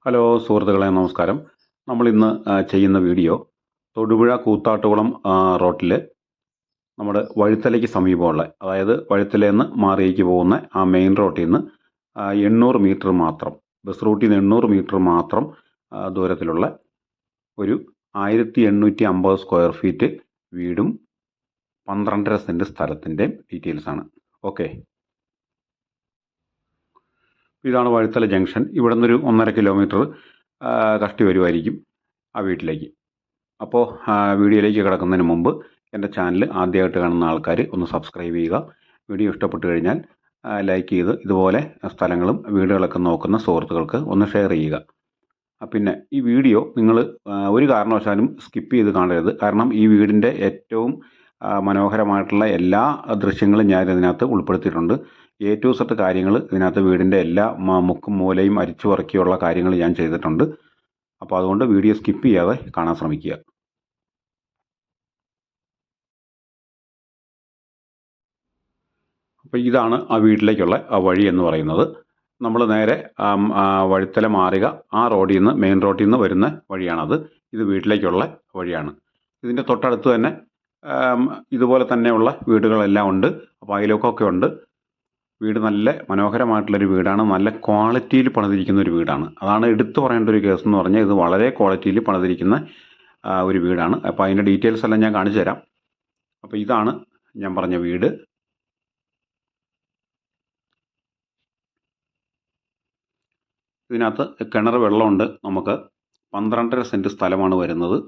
Hello സുഹൃത്തുക്കളെ, നമസ്കാരം. നമ്മൾ ഇന്ന് ചെയ്യുന്ന വീഡിയോ തൊടുപുഴ കൂത്താട്ടുകുളം റോട്ടിൽ നമ്മുടെ വഴുത്തലയ്ക്ക് സമീപമുള്ള, അതായത് വഴുത്തലയിൽ നിന്ന് മാറിയേക്ക് പോകുന്ന ആ മെയിൻ റോട്ടിൽ നിന്ന് 800 മീറ്റർ മാത്രം, ബസ് റൂട്ടിൽ നിന്ന് 800 മീറ്റർ മാത്രം ദൂരത്തിലുള്ള ഒരു 1850 സ്ക്വയർ ഫീറ്റ് വീടും 12.5 സെൻറ്റ് സ്ഥലത്തിൻ്റെ ഡീറ്റെയിൽസാണ്. ഓക്കെ, ഇതാണ് വഴുത്തല ജംഗ്ഷൻ. ഇവിടെ നിന്നൊരു 1.5 കിലോമീറ്റർ കഷ്ടി വരുമായിരിക്കും ആ വീട്ടിലേക്ക്. അപ്പോൾ വീഡിയോയിലേക്ക് കിടക്കുന്നതിന് മുമ്പ് എൻ്റെ ചാനൽ ആദ്യമായിട്ട് കാണുന്ന ആൾക്കാർ ഒന്ന് സബ്സ്ക്രൈബ് ചെയ്യുക. വീഡിയോ ഇഷ്ടപ്പെട്ട് കഴിഞ്ഞാൽ ലൈക്ക് ചെയ്ത് ഇതുപോലെ സ്ഥലങ്ങളും വീടുകളൊക്കെ നോക്കുന്ന സുഹൃത്തുക്കൾക്ക് ഒന്ന് ഷെയർ ചെയ്യുക. പിന്നെ ഈ വീഡിയോ നിങ്ങൾ ഒരു കാരണവശാലും സ്കിപ്പ് ചെയ്ത് കാണരുത്. കാരണം ഈ വീടിൻ്റെ ഏറ്റവും മനോഹരമായിട്ടുള്ള എല്ലാ ദൃശ്യങ്ങളും ഞാൻ ഇതിനകത്ത് ഉൾപ്പെടുത്തിയിട്ടുണ്ട്. A to Z കാര്യങ്ങൾ ഇതിനകത്ത് വീടിൻ്റെ എല്ലാ മുക്കും മൂലയും അരിച്ചു പറക്കിയുള്ള കാര്യങ്ങൾ ഞാൻ ചെയ്തിട്ടുണ്ട്. അപ്പോൾ അതുകൊണ്ട് വീഡിയോ സ്കിപ്പ് ചെയ്യാതെ കാണാൻ ശ്രമിക്കുക. അപ്പോൾ ഇതാണ് ആ വീട്ടിലേക്കുള്ള ആ വഴി എന്ന് പറയുന്നത്. നമ്മൾ നേരെ വഴുത്തല മാറുക, ആ റോഡിൽ നിന്ന്, മെയിൻ റോഡിൽ നിന്ന് വരുന്ന വഴിയാണത്. ഇത് വീട്ടിലേക്കുള്ള വഴിയാണ്. ഇതിൻ്റെ തൊട്ടടുത്ത് തന്നെ ഇതുപോലെ തന്നെയുള്ള വീടുകളെല്ലാം ഉണ്ട്. അപ്പോൾ അയൽവക്കമൊക്കെ ഉണ്ട്. വീട് നല്ല മനോഹരമായിട്ടുള്ളൊരു വീടാണ്. നല്ല ക്വാളിറ്റിയിൽ പണിതിരിക്കുന്ന ഒരു വീടാണ്. അതാണ് എടുത്തു പറയേണ്ട ഒരു കേസ് എന്ന് പറഞ്ഞാൽ, ഇത് വളരെ ക്വാളിറ്റിയിൽ പണിതിരിക്കുന്ന ഒരു വീടാണ്. അപ്പോൾ അതിൻ്റെ ഡീറ്റെയിൽസ് എല്ലാം ഞാൻ കാണിച്ചു തരാം. അപ്പോൾ ഇതാണ് ഞാൻ പറഞ്ഞ വീട്. ഇതിനകത്ത് കിണർ വെള്ളമുണ്ട്. നമുക്ക് 12.5 സെൻറ്റ് സ്ഥലമാണ് വരുന്നത്.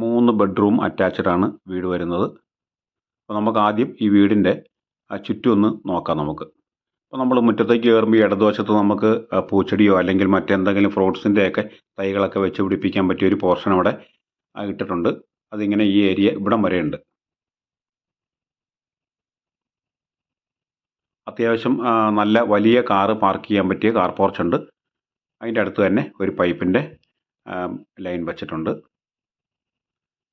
3 ബെഡ്റൂം അറ്റാച്ച്ഡ് ആണ് വീട് വരുന്നത്. അപ്പോൾ നമുക്ക് ആദ്യം ഈ വീടിൻ്റെ ചുറ്റും ഒന്ന് നോക്കാം നമുക്ക്. അപ്പോൾ നമ്മൾ മുറ്റത്തേക്ക് കയറുമ്പോൾ ഇടതുവശത്ത് നമുക്ക് പൂച്ചെടിയോ അല്ലെങ്കിൽ മറ്റെന്തെങ്കിലും ഫ്രൂട്ട്സിൻ്റെയൊക്കെ തൈകളൊക്കെ വെച്ച് പിടിപ്പിക്കാൻ പറ്റിയ ഒരു പോർഷൻ അവിടെ ഇട്ടിട്ടുണ്ട്. അതിങ്ങനെ ഈ ഏരിയ ഇവിടം വരെ ഉണ്ട്. അത്യാവശ്യം നല്ല വലിയ കാറ് പാർക്ക് ചെയ്യാൻ പറ്റിയ കാർ പോർച്ച് ഉണ്ട്. അതിൻ്റെ അടുത്ത് തന്നെ ഒരു പൈപ്പിൻ്റെ ലൈൻ വെച്ചിട്ടുണ്ട്.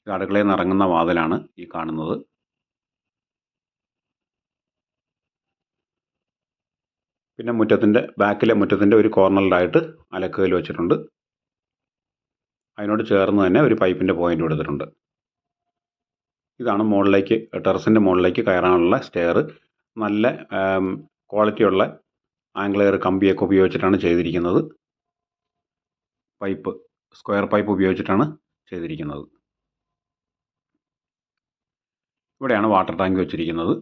ഇത് അടുക്കളയിൽ നിന്ന് ഇറങ്ങുന്ന വാതിലാണ് ഈ കാണുന്നത്. പിന്നെ ബാക്കിലെ മുറ്റത്തിൻ്റെ ഒരു കോർണറിലായിട്ട് അലക്കുകല്ല് വെച്ചിട്ടുണ്ട്. അതിനോട് ചേർന്ന് തന്നെ ഒരു പൈപ്പിൻ്റെ പോയിൻ്റ് കൊടുത്തിട്ടുണ്ട്. ഇതാണ് മുകളിലേക്ക്, ടെറസിൻ്റെ മുകളിലേക്ക് കയറാനുള്ള സ്റ്റെയർ. നല്ല ക്വാളിറ്റിയുള്ള ആംഗ്ലെയർ കമ്പിയൊക്കെ ഉപയോഗിച്ചിട്ടാണ് ചെയ്തിരിക്കുന്നത്. സ്ക്വയർ പൈപ്പ് ഉപയോഗിച്ചിട്ടാണ് ചെയ്തിരിക്കുന്നത്. ഇവിടെയാണ് വാട്ടർ ടാങ്ക് വെച്ചിരിക്കുന്നത്.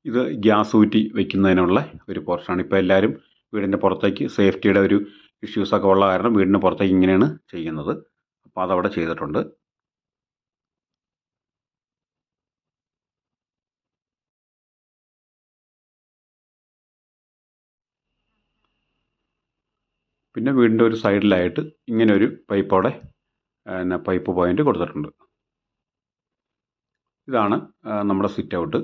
ഇത് ഗ്യാസ് ഊറ്റി വെക്കുന്നതിനുള്ള ഒരു പോർഷനാണ്. ഇപ്പോൾ എല്ലാവരും വീടിൻ്റെ പുറത്തേക്ക് സേഫ്റ്റിയുടെ ഒരു ഇഷ്യൂസൊക്കെ ഉള്ള കാരണം വീടിൻ്റെ പുറത്തേക്ക് ഇങ്ങനെയാണ് ചെയ്യുന്നത്. അപ്പോൾ അതവിടെ ചെയ്തിട്ടുണ്ട്. പിന്നെ വീടിൻ്റെ ഒരു സൈഡിലായിട്ട് ഇങ്ങനെ ഒരു പൈപ്പോടെ പൈപ്പ് പോയിൻ്റ് കൊടുത്തിട്ടുണ്ട്. ഇതാണ് നമ്മുടെ സിറ്റ് ഔട്ട്.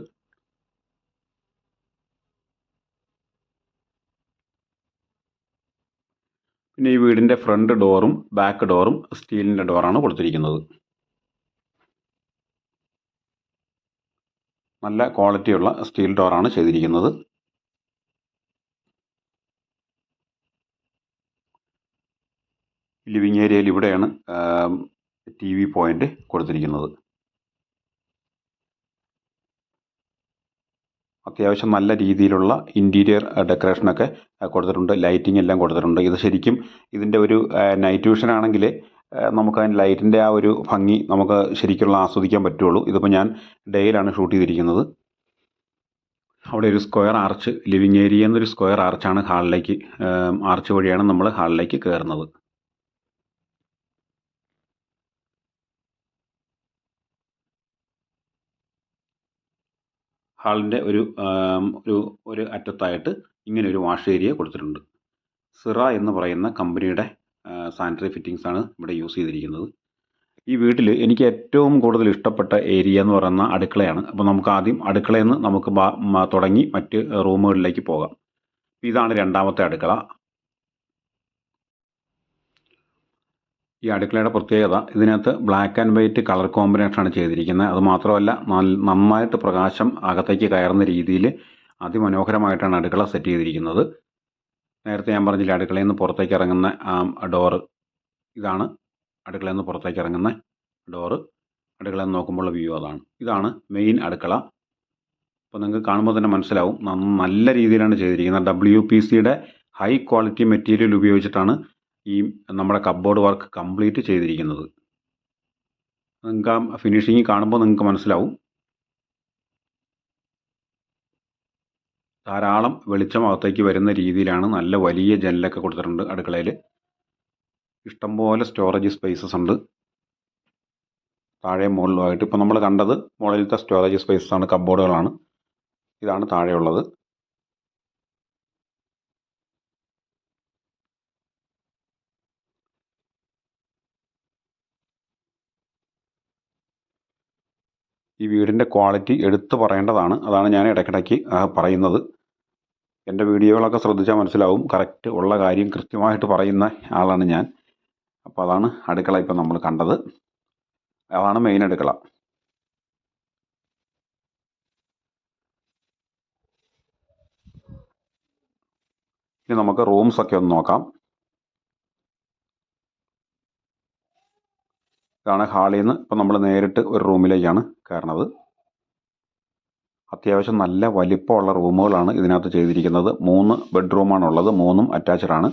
പിന്നെ ഈ വീടിൻ്റെ ഫ്രണ്ട് ഡോറും ബാക്ക് ഡോറും സ്റ്റീലിൻ്റെ ഡോറാണ് കൊടുത്തിരിക്കുന്നത്. നല്ല ക്വാളിറ്റിയുള്ള സ്റ്റീൽ ഡോറാണ് ചെയ്തിരിക്കുന്നത്. ലിവിങ് ഏരിയയിൽ ഇവിടെയാണ് TV പോയിൻ്റ് കൊടുത്തിരിക്കുന്നത്. അത്യാവശ്യം നല്ല രീതിയിലുള്ള ഇൻറ്റീരിയർ ഡെക്കറേഷനൊക്കെ കൊടുത്തിട്ടുണ്ട്. ലൈറ്റിംഗ് എല്ലാം കൊടുത്തിട്ടുണ്ട്. ഇത് ശരിക്കും ഇതിൻ്റെ ഒരു നൈറ്റ് വിഷൻ ആണെങ്കിൽ നമുക്ക് അതിന് ലൈറ്റിൻ്റെ ആ ഒരു ഭംഗി നമുക്ക് ശരിക്കുള്ള ആസ്വദിക്കാൻ പറ്റുള്ളൂ. ഇതിപ്പോൾ ഞാൻ ഡേയിലാണ് ഷൂട്ട് ചെയ്തിരിക്കുന്നത്. അവിടെ ഒരു സ്ക്വയർ ആർച്ച്, ലിവിങ് ഏരിയ എന്നൊരു സ്ക്വയർ ആർച്ചാണ് ഹാളിലേക്ക്, ആർച്ച് വഴിയാണ് നമ്മൾ ഹാളിലേക്ക് കയറുന്നത്. ഹാളിൻ്റെ ഒരു അറ്റത്തായിട്ട് ഇങ്ങനെ ഒരു വാഷ് ഏരിയ കൊടുത്തിട്ടുണ്ട്. സിറ എന്ന് പറയുന്ന കമ്പനിയുടെ സാനിറ്ററി ഫിറ്റിങ്സാണ് ഇവിടെ യൂസ് ചെയ്തിരിക്കുന്നത്. ഈ വീട്ടിൽ എനിക്ക് ഏറ്റവും കൂടുതൽ ഇഷ്ടപ്പെട്ട ഏരിയ എന്ന് പറയുന്ന അടുക്കളയാണ്. അപ്പോൾ നമുക്ക് ആദ്യം അടുക്കളയിൽ നിന്ന് നമുക്ക് തുടങ്ങി മറ്റ് റൂമുകളിലേക്ക് പോകാം. ഇതാണ് രണ്ടാമത്തെ അടുക്കള. ഈ അടുക്കളയുടെ പ്രത്യേകത ഇതിനകത്ത് ബ്ലാക്ക് ആൻഡ് വൈറ്റ് കളർ കോമ്പിനേഷനാണ് ചെയ്തിരിക്കുന്നത്. അതുമാത്രമല്ല നന്നായിട്ട് പ്രകാശം അകത്തേക്ക് കയറുന്ന രീതിയിൽ അതിമനോഹരമായിട്ടാണ് അടുക്കള സെറ്റ് ചെയ്തിരിക്കുന്നത്. നേരത്തെ ഞാൻ പറഞ്ഞില്ല അടുക്കളയിൽ നിന്ന് പുറത്തേക്ക് ഇറങ്ങുന്ന ഡോറ്, ഇതാണ് അടുക്കളയിൽ നിന്ന് പുറത്തേക്ക് ഇറങ്ങുന്ന ഡോറ്. അടുക്കളയിൽ നിന്ന് നോക്കുമ്പോൾ വ്യൂ അതാണ്. ഇതാണ് മെയിൻ അടുക്കള. അപ്പോൾ നിങ്ങൾക്ക് കാണുമ്പോൾ തന്നെ മനസ്സിലാവും നല്ല രീതിയിലാണ് ചെയ്തിരിക്കുന്നത്. WPCയുടെ ഹൈ ക്വാളിറ്റി മെറ്റീരിയൽ ഉപയോഗിച്ചിട്ടാണ് ഈ നമ്മുടെ കപ്ബോർഡ് വർക്ക് കംപ്ലീറ്റ് ചെയ്തിരിക്കുന്നത്. നിങ്ങൾക്ക് ആ ഫിനിഷിങ് കാണുമ്പോൾ നിങ്ങൾക്ക് മനസ്സിലാവും. ധാരാളം വെളിച്ചം അകത്തേക്ക് വരുന്ന രീതിയിലാണ് നല്ല വലിയ ജനലൊക്കെ കൊടുത്തിട്ടുണ്ട് അടുക്കളയിൽ. ഇഷ്ടംപോലെ സ്റ്റോറേജ് സ്പേസസ് ഉണ്ട് താഴെ മുകളിലുമായിട്ട്. ഇപ്പോൾ നമ്മൾ കണ്ടത് മുകളിലത്തെ സ്റ്റോറേജ് സ്പേസസ് ആണ്, കപ്ബോർഡുകളാണ്. ഇതാണ് താഴെയുള്ളത്. ഈ വീടിൻ്റെ ക്വാളിറ്റി എടുത്തു പറയേണ്ടതാണ്. അതാണ് ഞാൻ ഇടയ്ക്കിടയ്ക്ക് പറയുന്നത്. എൻ്റെ വീഡിയോകളൊക്കെ ശ്രദ്ധിച്ചാൽ മനസ്സിലാവും, കറക്റ്റ് ഉള്ള കാര്യം കൃത്യമായിട്ട് പറയുന്ന ആളാണ് ഞാൻ. അപ്പോൾ അതാണ് അടുക്കള ഇപ്പം നമ്മൾ കണ്ടത്. അതാണ് മെയിൻ അടുക്കള. ഇനി നമുക്ക് റൂംസൊക്കെ ഒന്ന് നോക്കാം. ഇതാണ് ഹാളിൽ നിന്ന് ഇപ്പം നമ്മൾ നേരിട്ട് ഒരു റൂമിലേക്കാണ് കയറുന്നത്. അത്യാവശ്യം നല്ല വലിപ്പമുള്ള റൂമുകളാണ് ഇതിനകത്ത് ചെയ്തിരിക്കുന്നത്. 3 ബെഡ്റൂമാണുള്ളത്, 3ഉം അറ്റാച്ച്ഡ് ആണ്.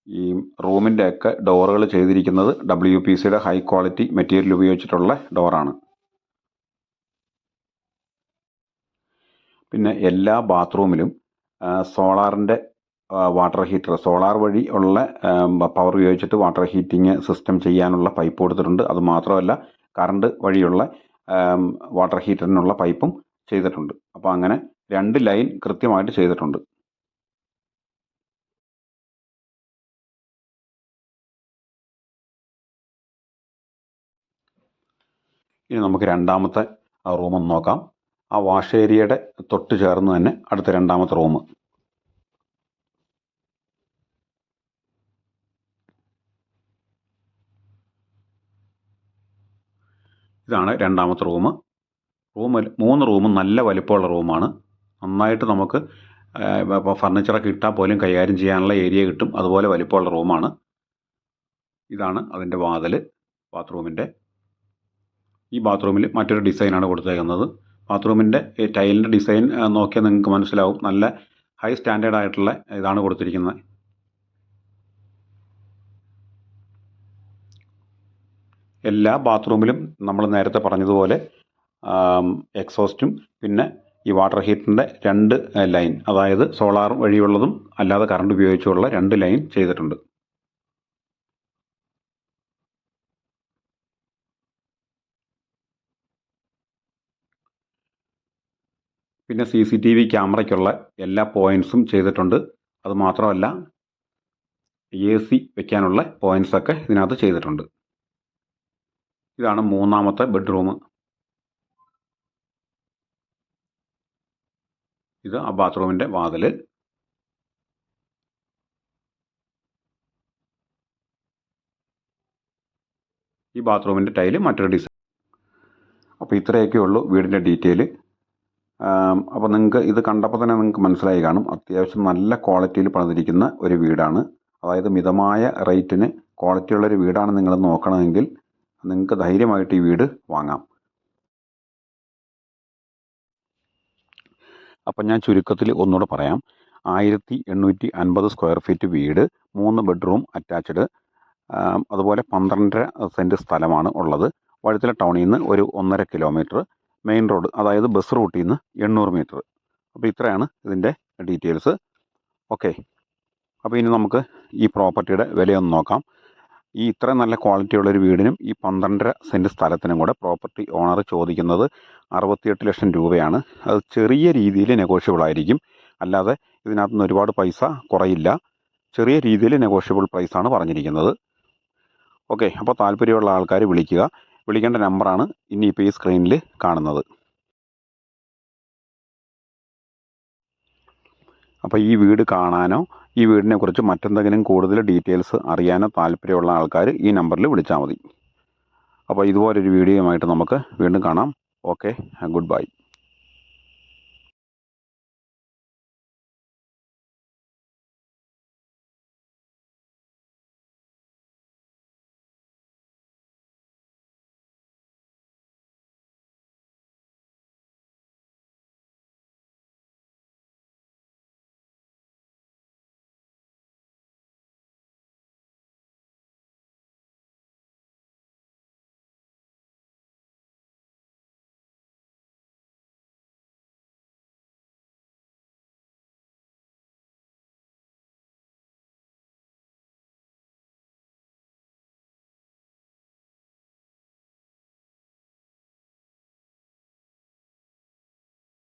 ഈ റൂമിൻ്റെയൊക്കെ ഡോറുകൾ ചെയ്തിരിക്കുന്നത് WPCയുടെ ഹൈ ക്വാളിറ്റി മെറ്റീരിയൽ ഉപയോഗിച്ചിട്ടുള്ള ഡോറാണ്. പിന്നെ എല്ലാ ബാത്റൂമിലും സോളാറിൻ്റെ വാട്ടർ ഹീറ്റർ, സോളാർ വഴി ഉള്ള പവർ ഉപയോഗിച്ചിട്ട് വാട്ടർ ഹീറ്റിംഗ് സിസ്റ്റം ചെയ്യാനുള്ള പൈപ്പ് കൊടുത്തിട്ടുണ്ട്. അതുമാത്രമല്ല കറണ്ട് വഴിയുള്ള വാട്ടർ ഹീറ്ററിനുള്ള പൈപ്പും ചെയ്തിട്ടുണ്ട്. അപ്പോൾ അങ്ങനെ 2 ലൈൻ കൃത്യമായിട്ട് ചെയ്തിട്ടുണ്ട്. ഇനി നമുക്ക് രണ്ടാമത്തെ റൂമൊന്ന് നോക്കാം. ആ വാഷ് ഏരിയയുടെ തൊട്ട് ചേർന്ന് തന്നെ അടുത്ത രണ്ടാമത്തെ റൂം. ഇതാണ് രണ്ടാമത്തെ റൂം. 3 റൂമും നല്ല വലിപ്പമുള്ള റൂമാണ്. നന്നായിട്ട് നമുക്ക് ഇപ്പോൾ ഫർണിച്ചറൊക്കെ ഇട്ടാൽ പോലും കൈകാര്യം ചെയ്യാനുള്ള ഏരിയ കിട്ടും. അതുപോലെ വലിപ്പമുള്ള റൂമാണ്. ഇതാണ് അതിൻ്റെ വാതിൽ, ബാത്റൂമിൻ്റെ. ഈ ബാത്റൂമിൽ മറ്റൊരു ഡിസൈനാണ് കൊടുത്തേക്കുന്നത്. ബാത്റൂമിൻ്റെ ഈ ടൈലിൻ്റെ ഡിസൈൻ നോക്കിയാൽ നിങ്ങൾക്ക് മനസ്സിലാവും, നല്ല ഹൈ സ്റ്റാൻഡേർഡ് ആയിട്ടുള്ള ഇതാണ് കൊടുത്തിരിക്കുന്നത്. എല്ലാ ബാത്റൂമിലും നമ്മൾ നേരത്തെ പറഞ്ഞതുപോലെ എക്സോസ്റ്റും പിന്നെ ഈ വാട്ടർ ഹീറ്ററിൻ്റെ 2 ലൈൻ, അതായത് സോളാർ വഴിയുള്ളതും അല്ലാതെ കറണ്ട് ഉപയോഗിച്ചുള്ള 2 ലൈൻ ചെയ്തിട്ടുണ്ട്. പിന്നെ CCTV ക്യാമറയ്ക്കുള്ള എല്ലാ പോയിൻറ്സും ചെയ്തിട്ടുണ്ട്. അതുമാത്രമല്ല AC വെക്കാനുള്ള പോയിൻറ്സൊക്കെ ഇതിനകത്ത് ചെയ്തിട്ടുണ്ട്. ഇതാണ് 3ാമത്തെ ബെഡ്റൂം. ഇത് ആ ബാത്റൂമിൻ്റെ വാതിൽ. ഈ ബാത്റൂമിൻ്റെ ടൈല് മറ്റൊരു ഡിസൈൻ. അപ്പോൾ ഇത്രയൊക്കെ ഉള്ളൂ വീടിൻ്റെ ഡീറ്റെയിൽ. അപ്പോൾ നിങ്ങൾക്ക് ഇത് കണ്ടപ്പോൾ തന്നെ നിങ്ങൾക്ക് മനസ്സിലായി കാണും, അത്യാവശ്യം നല്ല ക്വാളിറ്റിയിൽ പണിതിരിക്കുന്ന ഒരു വീടാണ്. അതായത് മിതമായ റേറ്റിന് ക്വാളിറ്റിയുള്ളൊരു വീടാണ് നിങ്ങൾ നോക്കണമെങ്കിൽ നിങ്ങൾക്ക് ധൈര്യമായിട്ട് ഈ വീട് വാങ്ങാം. അപ്പം ഞാൻ ചുരുക്കത്തിൽ ഒന്നുകൂടെ പറയാം. 1850 സ്ക്വയർ ഫീറ്റ് വീട്, 3 ബെഡ്റൂം അറ്റാച്ച്ഡ്, അതുപോലെ 12.5 സെൻറ്റ് സ്ഥലമാണ് ഉള്ളത്. വഴുതല ടൗണിൽ നിന്ന് ഒരു 1.5 കിലോമീറ്റർ, മെയിൻ റോഡ് അതായത് ബസ് റൂട്ടിൽ നിന്ന് 800 മീറ്റർ. അപ്പോൾ ഇത്രയാണ് ഇതിൻ്റെ ഡീറ്റെയിൽസ്. ഓക്കെ, അപ്പോൾ ഇനി നമുക്ക് ഈ പ്രോപ്പർട്ടിയുടെ വിലയൊന്ന് നോക്കാം. ഈ ഇത്രയും നല്ല ക്വാളിറ്റി ഉള്ളൊരു വീടിനും ഈ 12.5 സെൻറ്റ് സ്ഥലത്തിനും കൂടെ പ്രോപ്പർട്ടി ഓണർ ചോദിക്കുന്നത് 68 ലക്ഷം രൂപയാണ്. അത് ചെറിയ രീതിയിൽ നെഗോഷ്യബിൾ ആയിരിക്കും, അല്ലാതെ ഇതിനകത്തുനിന്ന് ഒരുപാട് പൈസ കുറയില്ല. ചെറിയ രീതിയിൽ നെഗോഷ്യബിൾ പ്രൈസാണ് പറഞ്ഞിരിക്കുന്നത്. ഓക്കെ, അപ്പോൾ താല്പര്യമുള്ള ആൾക്കാർ വിളിക്കുക. വിളിക്കേണ്ട നമ്പറാണ് ഇനിയിപ്പോൾ ഈ സ്ക്രീനിൽ കാണുന്നത്. അപ്പോൾ ഈ വീട് കാണാനോ ഈ വീടിനെക്കുറിച്ച് മറ്റെന്തെങ്കിലും കൂടുതൽ ഡീറ്റെയിൽസ് അറിയാനോ താല്പര്യമുള്ള ആൾക്കാർ ഈ നമ്പറിൽ വിളിച്ചാൽ മതി. അപ്പോൾ ഇതുപോലൊരു വീഡിയോയുമായിട്ട് നമുക്ക് വീണ്ടും കാണാം. Okay, good bye.